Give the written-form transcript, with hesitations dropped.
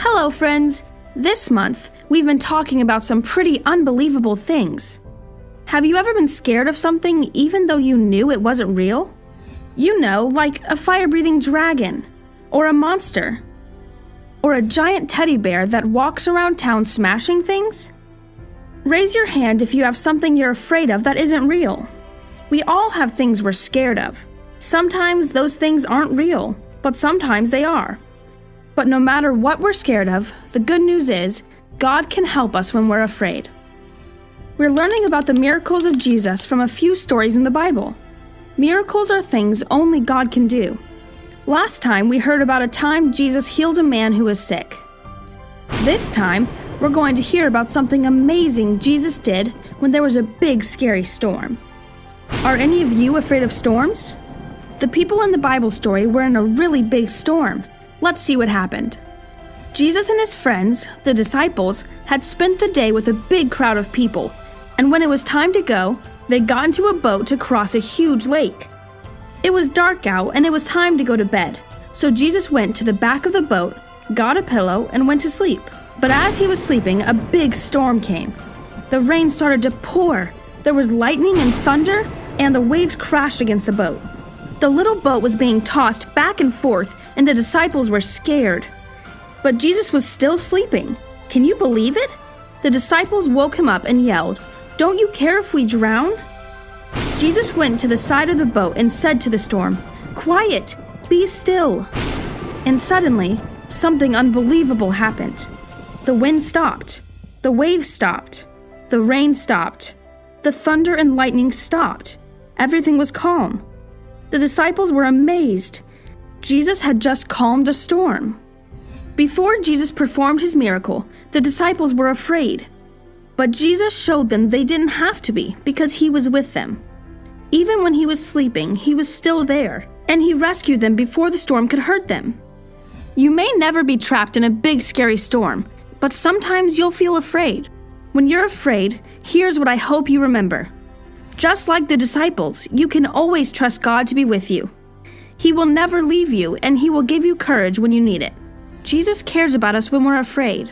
Hello, friends! This month, we've been talking about some pretty unbelievable things. Have you ever been scared of something even though you knew it wasn't real? You know, like a fire-breathing dragon, or a monster, or a giant teddy bear that walks around town smashing things? Raise your hand if you have something you're afraid of that isn't real. We all have things we're scared of. Sometimes those things aren't real, but sometimes they are. But no matter what we're scared of, the good news is, God can help us when we're afraid. We're learning about the miracles of Jesus from a few stories in the Bible. Miracles are things only God can do. Last time, we heard about a time Jesus healed a man who was sick. This time, we're going to hear about something amazing Jesus did when there was a big, scary storm. Are any of you afraid of storms? The people in the Bible story were in a really big storm. Let's see what happened. Jesus and his friends, the disciples, had spent the day with a big crowd of people, and when it was time to go, they got into a boat to cross a huge lake. It was dark out and it was time to go to bed, so Jesus went to the back of the boat, got a pillow, and went to sleep. But as he was sleeping, a big storm came. The rain started to pour, there was lightning and thunder, and the waves crashed against the boat. The little boat was being tossed back and forth, and the disciples were scared. But Jesus was still sleeping. Can you believe it? The disciples woke him up and yelled, "Don't you care if we drown?" Jesus went to the side of the boat and said to the storm, "Quiet, be still." And suddenly, something unbelievable happened. The wind stopped. The waves stopped. The rain stopped. The thunder and lightning stopped. Everything was calm. The disciples were amazed. Jesus had just calmed a storm. Before Jesus performed his miracle, the disciples were afraid. But Jesus showed them they didn't have to be because he was with them. Even when he was sleeping, he was still there, and he rescued them before the storm could hurt them. You may never be trapped in a big, scary storm, but sometimes you'll feel afraid. When you're afraid, here's what I hope you remember. Just like the disciples, you can always trust God to be with you. He will never leave you, and he will give you courage when you need it. Jesus cares about us when we're afraid.